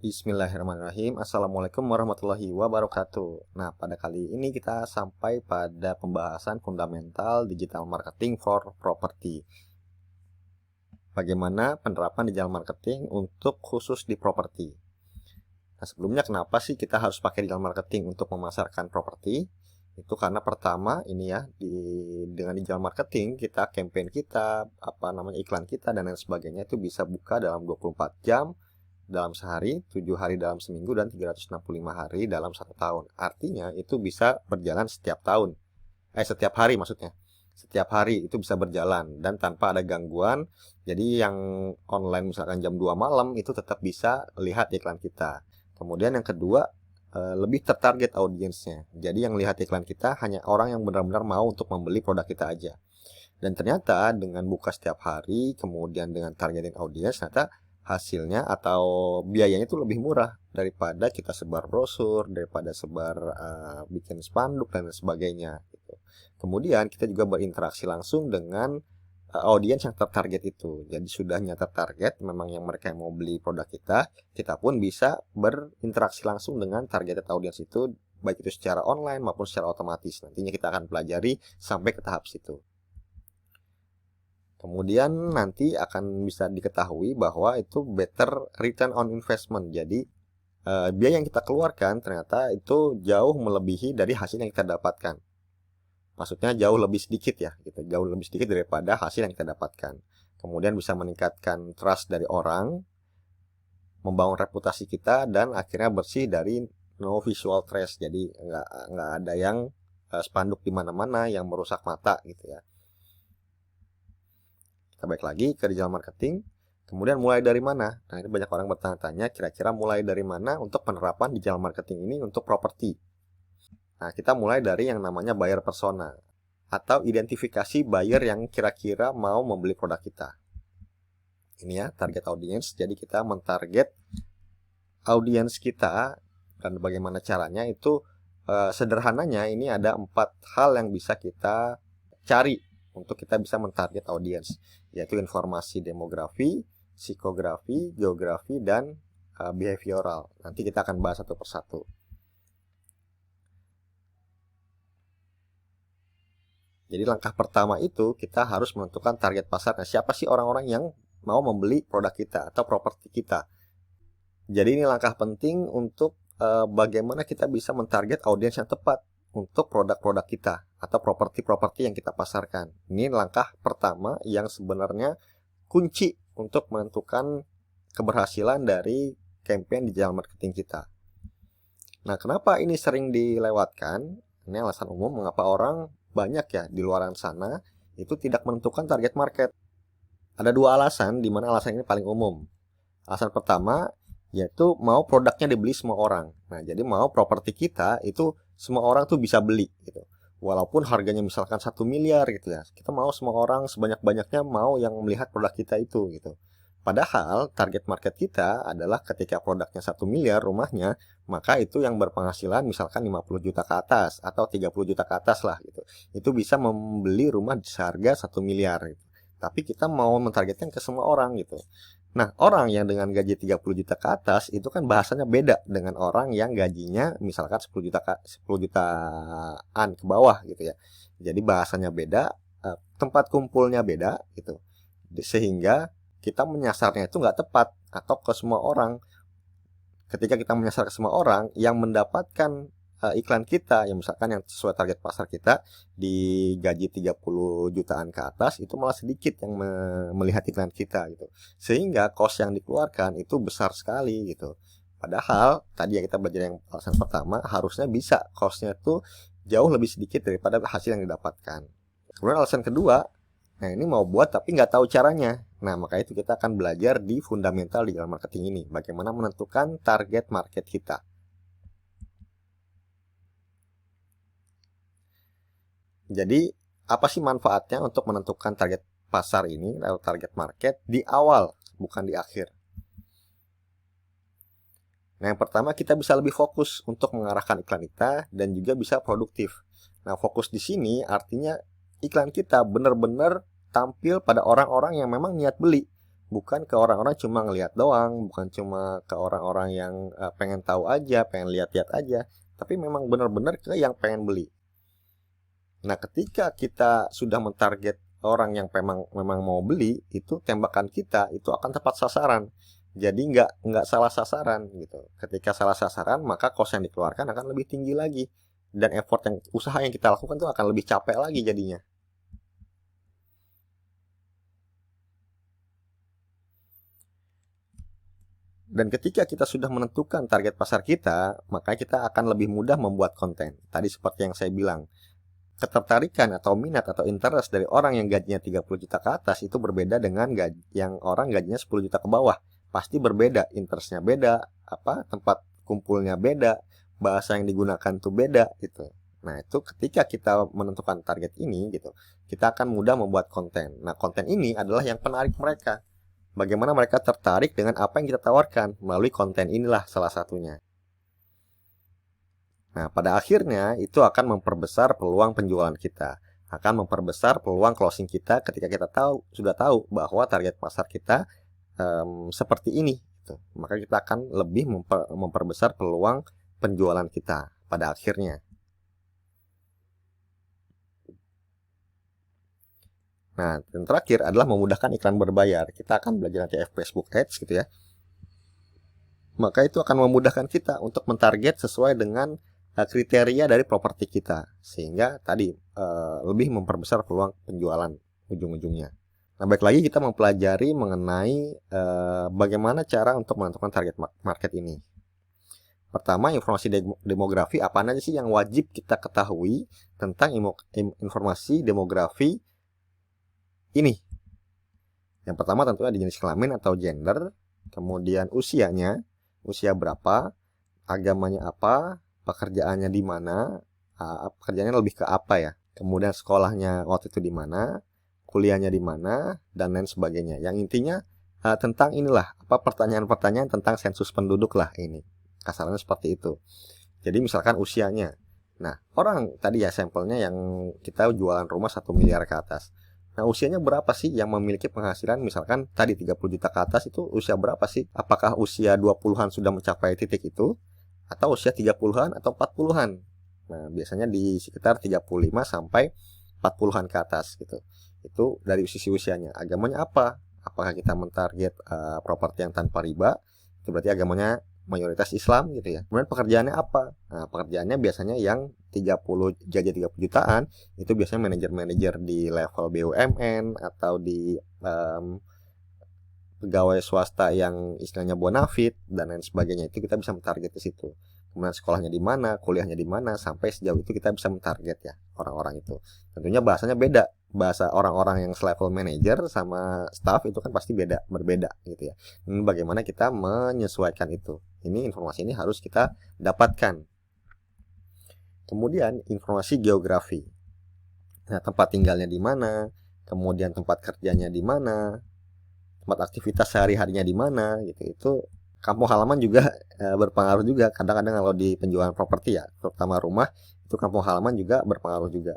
Bismillahirrahmanirrahim. Assalamualaikum warahmatullahi wabarakatuh. Nah, pada kali ini kita sampai pada pembahasan fundamental digital marketing for property. Bagaimana penerapan digital marketing untuk khusus di properti. Nah, sebelumnya kenapa sih kita harus pakai digital marketing untuk memasarkan properti? Itu karena pertama ini ya, dengan digital marketing kita campaign kita, iklan kita dan lain sebagainya itu bisa buka dalam 24 jam dalam sehari, 7 hari dalam seminggu, dan 365 hari dalam 1 tahun. Artinya itu bisa berjalan setiap tahun. Setiap hari maksudnya. Setiap hari itu bisa berjalan dan tanpa ada gangguan. Jadi yang online misalkan jam 2 malam itu tetap bisa lihat iklan kita. Kemudian yang kedua, lebih tertarget audiensnya. Jadi yang lihat iklan kita hanya orang yang benar-benar mau untuk membeli produk kita aja. Dan ternyata dengan buka setiap hari, kemudian dengan targeting audience, ternyata hasilnya atau biayanya itu lebih murah daripada kita sebar brosur, daripada sebar bikin spanduk dan sebagainya gitu. Kemudian kita juga berinteraksi langsung dengan audiens yang tertarget itu. Jadi sudah nyata target memang yang mereka yang mau beli produk kita pun bisa berinteraksi langsung dengan targeted audiens itu, baik itu secara online maupun secara otomatis. Nantinya kita akan pelajari sampai ke tahap situ. Kemudian nanti akan bisa diketahui bahwa itu better return on investment. Jadi biaya yang kita keluarkan ternyata itu jauh melebihi dari hasil yang kita dapatkan. Maksudnya jauh lebih sedikit ya, gitu. Jauh lebih sedikit daripada hasil yang kita dapatkan. Kemudian bisa meningkatkan trust dari orang, membangun reputasi kita, dan akhirnya bersih dari no visual trace. Jadi nggak ada yang spanduk di mana-mana yang merusak mata gitu ya. Kita balik lagi ke digital marketing. Kemudian mulai dari mana? Nah, ini banyak orang bertanya-tanya kira-kira mulai dari mana untuk penerapan digital marketing ini untuk properti. Nah, kita mulai dari yang namanya buyer persona atau identifikasi buyer yang kira-kira mau membeli produk kita. Ini ya, target audience. Jadi kita mentarget audience kita, dan bagaimana caranya itu sederhananya ini ada 4 hal yang bisa kita cari untuk kita bisa mentarget audience, yaitu informasi demografi, psikografi, geografi, dan behavioral. Nanti kita akan bahas satu persatu. Jadi langkah pertama itu kita harus menentukan target pasarnya. Siapa sih orang-orang yang mau membeli produk kita atau properti kita. Jadi ini langkah penting untuk bagaimana kita bisa mentarget audiens yang tepat untuk produk-produk kita atau properti-properti yang kita pasarkan. Ini langkah pertama yang sebenarnya kunci untuk menentukan keberhasilan dari campaign digital marketing kita. Nah, kenapa ini sering dilewatkan? Ini alasan umum mengapa orang banyak ya di luar sana itu tidak menentukan target market. Ada 2 alasan, di mana alasan ini paling umum. Alasan pertama yaitu mau produknya dibeli semua orang. Nah, jadi mau properti kita itu semua orang tuh bisa beli gitu. Walaupun harganya misalkan 1 miliar gitu ya. Kita mau semua orang sebanyak-banyaknya mau yang melihat produk kita itu gitu. Padahal target market kita adalah ketika produknya 1 miliar rumahnya, maka itu yang berpenghasilan misalkan 50 juta ke atas atau 30 juta ke atas lah gitu. Itu bisa membeli rumah seharga 1 miliar gitu. Tapi kita mau mentargetkan ke semua orang gitu. Nah, orang yang dengan gaji 30 juta ke atas itu kan bahasanya beda dengan orang yang gajinya misalkan 10 jutaan ke bawah gitu ya. Jadi bahasanya beda, tempat kumpulnya beda gitu. Sehingga kita menyasarnya itu nggak tepat atau ke semua orang. Ketika kita menyasar ke semua orang yang mendapatkan iklan kita, yang misalkan yang sesuai target pasar kita di gaji 30 jutaan ke atas, itu malah sedikit yang melihat iklan kita gitu. Sehingga cost yang dikeluarkan itu besar sekali gitu. Padahal tadi yang kita belajar yang alasan pertama, harusnya bisa costnya itu jauh lebih sedikit daripada hasil yang didapatkan. Kemudian alasan kedua, nah ini mau buat tapi nggak tahu caranya. Nah, maka itu kita akan belajar di fundamental digital marketing ini, bagaimana menentukan target market kita. Jadi, apa sih manfaatnya untuk menentukan target pasar ini atau target market di awal, bukan di akhir? Nah, yang pertama kita bisa lebih fokus untuk mengarahkan iklan kita dan juga bisa produktif. Nah, fokus di sini artinya iklan kita benar-benar tampil pada orang-orang yang memang niat beli, bukan ke orang-orang cuma ngelihat doang, bukan cuma ke orang-orang yang pengen tahu aja, pengen lihat-lihat aja, tapi memang benar-benar ke yang pengen beli. Nah, ketika kita sudah mentarget orang yang memang mau beli, itu tembakan kita itu akan tepat sasaran. Jadi nggak salah sasaran gitu. Ketika salah sasaran, maka cost yang dikeluarkan akan lebih tinggi lagi, dan usaha yang kita lakukan itu akan lebih capek lagi jadinya. Dan ketika kita sudah menentukan target pasar kita, maka kita akan lebih mudah membuat konten. Tadi seperti yang saya bilang, ketertarikan atau minat atau interest dari orang yang gajinya 30 juta ke atas itu berbeda dengan yang orang gajinya 10 juta ke bawah. Pasti berbeda, interestnya beda, tempat kumpulnya beda, bahasa yang digunakan tuh beda gitu. Nah, itu ketika kita menentukan target ini gitu, kita akan mudah membuat konten. Nah, konten ini adalah yang menarik mereka. Bagaimana mereka tertarik dengan apa yang kita tawarkan melalui konten inilah salah satunya. Nah, pada akhirnya itu akan memperbesar peluang penjualan kita, akan memperbesar peluang closing kita ketika kita sudah tahu bahwa target pasar kita seperti ini. Gitu. Maka kita akan lebih memperbesar peluang penjualan kita pada akhirnya. Nah, yang terakhir adalah memudahkan iklan berbayar. Kita akan belajar nanti Facebook Ads gitu ya. Maka itu akan memudahkan kita untuk mentarget sesuai dengan kriteria dari properti kita, sehingga tadi lebih memperbesar peluang penjualan ujung-ujungnya. Nah, baik lagi kita mempelajari mengenai bagaimana cara untuk menentukan target market ini. Pertama, informasi demografi. Apa aja sih yang wajib kita ketahui tentang informasi demografi ini? Yang pertama tentunya di jenis kelamin atau gender, kemudian usianya, usia berapa, agamanya apa, pekerjaannya di mana, pekerjaannya lebih ke apa ya, kemudian sekolahnya waktu itu di mana, kuliahnya di mana, dan lain sebagainya. Yang intinya tentang inilah, pertanyaan-pertanyaan tentang sensus penduduk lah ini, kasarnya seperti itu. Jadi misalkan usianya, nah orang tadi ya sampelnya yang kita jualan rumah 1 miliar ke atas. Nah, usianya berapa sih yang memiliki penghasilan misalkan tadi 30 juta ke atas, itu usia berapa sih? Apakah usia 20-an sudah mencapai titik itu? Atau usia 30-an atau 40-an? Nah, biasanya di sekitar 35 sampai 40-an ke atas gitu. Itu dari sisi usianya. Agamanya apa? Apakah kita mentarget properti yang tanpa riba? Itu berarti agamanya mayoritas Islam gitu ya. Kemudian pekerjaannya apa? Nah, pekerjaannya biasanya yang 30 jutaan, itu biasanya manajer-manajer di level BUMN atau di pegawai swasta yang istilahnya bonafit dan lain sebagainya. Itu kita bisa mentarget ke situ. Kemudian sekolahnya di mana, kuliahnya di mana, sampai sejauh itu kita bisa mentarget ya orang-orang itu. Tentunya bahasanya beda. Bahasa orang-orang yang selevel manager sama staff itu kan pasti berbeda gitu ya. Dan bagaimana kita menyesuaikan itu? Ini informasi ini harus kita dapatkan. Kemudian informasi geografi. Nah, tempat tinggalnya di mana, kemudian tempat kerjanya di mana, tempat aktivitas sehari-harinya di mana gitu. Itu kampung halaman juga berpengaruh juga. Kadang-kadang kalau di penjualan properti ya, terutama rumah, itu kampung halaman juga berpengaruh juga.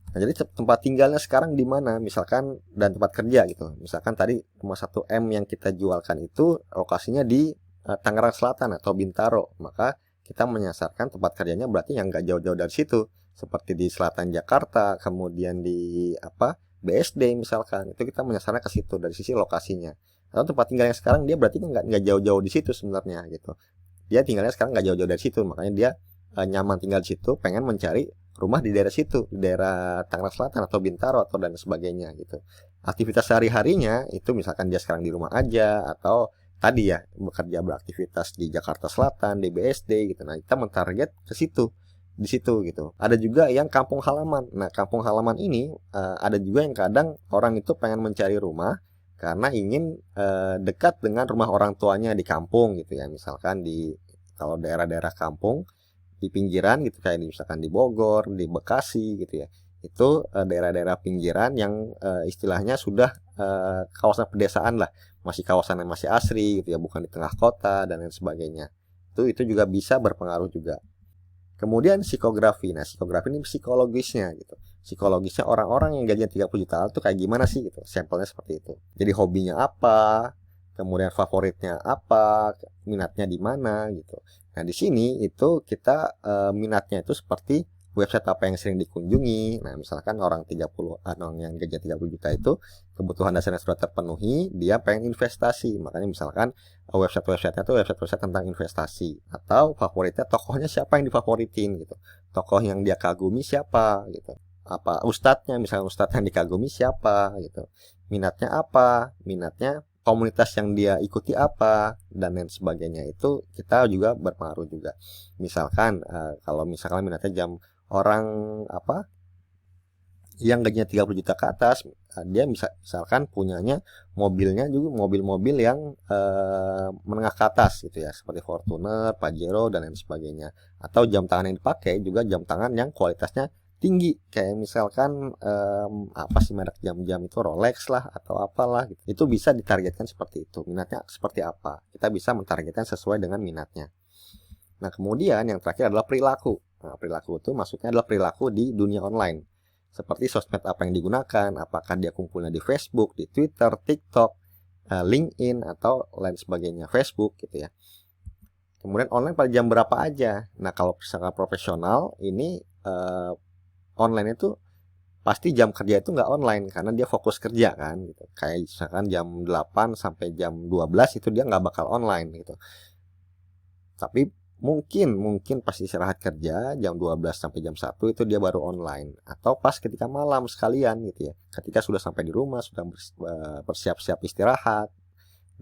Nah, jadi tempat tinggalnya sekarang di mana misalkan, dan tempat kerja gitu. Misalkan tadi rumah 1M yang kita jualkan itu lokasinya di Tangerang Selatan atau Bintaro, maka kita menyasarkan tempat kerjanya berarti yang nggak jauh-jauh dari situ, seperti di selatan Jakarta, kemudian di BSD misalkan, itu kita menyasarnya ke situ dari sisi lokasinya. Atau tempat tinggalnya sekarang dia berarti nggak jauh-jauh di situ sebenarnya gitu. Dia tinggalnya sekarang nggak jauh-jauh dari situ, makanya dia nyaman tinggal di situ, pengen mencari rumah di daerah situ, di daerah Tangerang Selatan atau Bintaro atau dan sebagainya gitu. Aktivitas sehari-harinya itu misalkan dia sekarang di rumah aja, atau tadi ya bekerja beraktivitas di Jakarta Selatan, di BSD gitu. Nah, kita mentarget ke situ, di situ gitu. Ada juga yang kampung halaman. Nah, kampung halaman ini ada juga yang kadang orang itu pengen mencari rumah karena ingin dekat dengan rumah orang tuanya di kampung gitu ya. Misalkan kalau daerah-daerah kampung di pinggiran gitu, kayak misalkan di Bogor, di Bekasi gitu ya. Itu daerah-daerah pinggiran yang istilahnya sudah kawasan pedesaan lah, masih kawasan yang masih asri gitu ya, bukan di tengah kota dan lain sebagainya. Itu juga bisa berpengaruh juga. Kemudian psikografi. Nah, psikografi ini psikologisnya gitu. psikologisnya orang-orang yang gajinya 30 jutaan itu kayak gimana sih gitu. Sampelnya seperti itu. Jadi hobinya apa, kemudian favoritnya apa, minatnya di mana gitu. Nah, di sini itu kita minatnya itu seperti website apa yang sering dikunjungi. Nah, misalkan orang 30 orang yang gaji 30 juta itu kebutuhan dasarnya sudah terpenuhi, dia pengen investasi. Makanya misalkan website-websitenya itu website-website tentang investasi, atau favoritnya tokohnya siapa yang difavoritin gitu. Tokoh yang dia kagumi siapa gitu. Apa ustadznya, misalkan ustadz yang dikagumi siapa gitu. Minatnya apa? Minatnya komunitas yang dia ikuti apa, dan lain sebagainya. Itu kita juga berpengaruh juga. Misalkan kalau misalkan minatnya orang apa yang gajinya 30 juta ke atas, dia misalkan punyanya mobilnya juga mobil-mobil yang menengah ke atas gitu ya, seperti Fortuner, Pajero dan lain sebagainya. Atau jam tangan yang dipakai juga jam tangan yang kualitasnya tinggi, kayak misalkan apa sih merek jam-jam itu, Rolex lah atau apalah gitu. Itu bisa ditargetkan seperti itu. Minatnya seperti apa? Kita bisa mentargetkan sesuai dengan minatnya. Nah, kemudian yang terakhir adalah perilaku. Nah, perilaku itu maksudnya adalah perilaku di dunia online. Seperti sosmed apa yang digunakan, apakah dia kumpulnya di Facebook, di Twitter, TikTok, LinkedIn, atau lain sebagainya, Facebook gitu ya. Kemudian online pada jam berapa aja. Nah, kalau misalkan profesional, ini online itu pasti jam kerja itu nggak online, karena dia fokus kerja kan gitu. Kayak misalkan jam 8 sampai jam 12 itu dia nggak bakal online gitu. Tapi mungkin pas istirahat kerja jam 12 sampai jam 1 itu dia baru online, atau pas ketika malam sekalian gitu ya, ketika sudah sampai di rumah, sudah bersiap-siap istirahat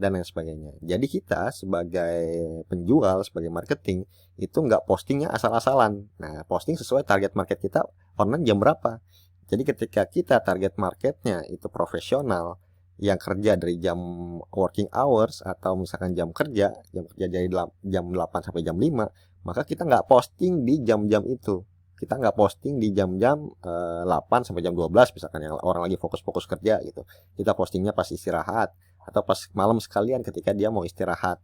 dan lain sebagainya. Jadi kita sebagai penjual, sebagai marketing itu nggak postingnya asal-asalan. Nah, posting sesuai target market kita online jam berapa. Jadi ketika kita target marketnya itu profesional yang kerja dari jam working hours, atau misalkan jam kerja dari jam 8 sampai jam 5, maka kita nggak posting di jam-jam itu. Kita nggak posting di jam-jam 8 sampai jam 12 misalkan, yang orang lagi fokus-fokus kerja gitu. Kita postingnya pas istirahat, atau pas malam sekalian ketika dia mau istirahat,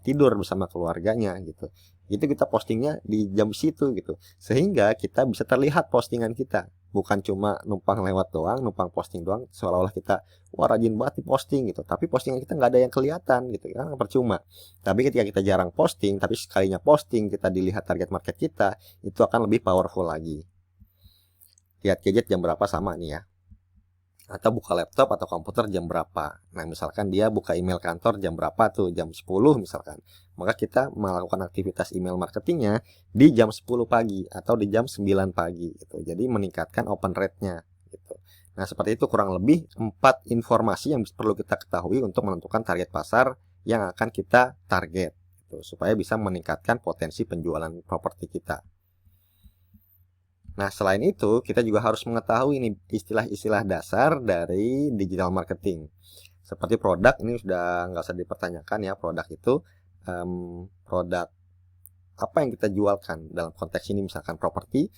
tidur bersama keluarganya gitu. Itu kita postingnya di jam situ gitu. Sehingga kita bisa terlihat postingan kita. Bukan cuma numpang lewat doang, numpang posting doang, seolah-olah kita wah rajin banget di posting gitu. Tapi postingan kita nggak ada yang kelihatan gitu kan, percuma. Tapi ketika kita jarang posting, tapi sekalinya posting kita dilihat target market kita, itu akan lebih powerful lagi. Lihat gadget jam berapa sama nih ya. Atau buka laptop atau komputer jam berapa. Nah, misalkan dia buka email kantor jam berapa tuh, jam 10 misalkan. Maka kita melakukan aktivitas email marketingnya di jam 10 pagi atau di jam 9 pagi gitu. Jadi meningkatkan open rate-nya gitu. Nah, seperti itu kurang lebih 4 informasi yang perlu kita ketahui untuk menentukan target pasar yang akan kita target gitu, supaya bisa meningkatkan potensi penjualan properti kita. Nah, selain itu, kita juga harus mengetahui ini istilah-istilah dasar dari digital marketing. Seperti produk, ini sudah nggak usah dipertanyakan ya, produk itu produk apa yang kita jualkan. Dalam konteks ini misalkan properti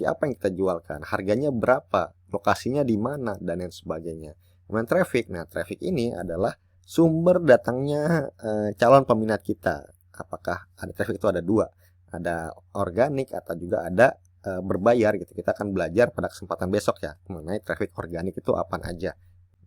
apa yang kita jualkan, harganya berapa, lokasinya di mana, dan lain sebagainya. Kemudian traffic, nah traffic ini adalah sumber datangnya calon peminat kita. Apakah ada traffic itu ada dua, ada organik atau juga ada berbayar gitu. Kita akan belajar pada kesempatan besok ya mengenai traffic organik itu apa aja.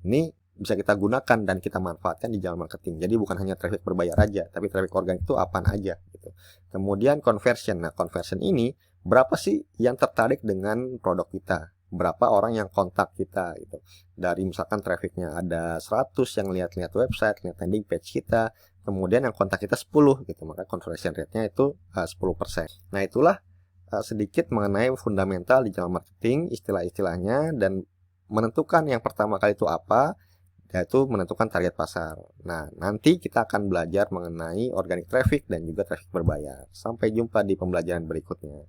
Ini bisa kita gunakan dan kita manfaatkan di digital marketing. Jadi bukan hanya traffic berbayar aja, tapi traffic organik itu apa aja gitu. Kemudian conversion. Nah, conversion ini berapa sih yang tertarik dengan produk kita? Berapa orang yang kontak kita gitu. Dari misalkan trafficnya ada 100 yang lihat-lihat website, lihat landing page kita, kemudian yang kontak kita 10 gitu. Maka conversion rate-nya itu 10%. Nah, itulah sedikit mengenai fundamental digital marketing, istilah-istilahnya, dan menentukan yang pertama kali itu apa, yaitu menentukan target pasar. Nah, nanti kita akan belajar mengenai organic traffic dan juga traffic berbayar. Sampai jumpa di pembelajaran berikutnya.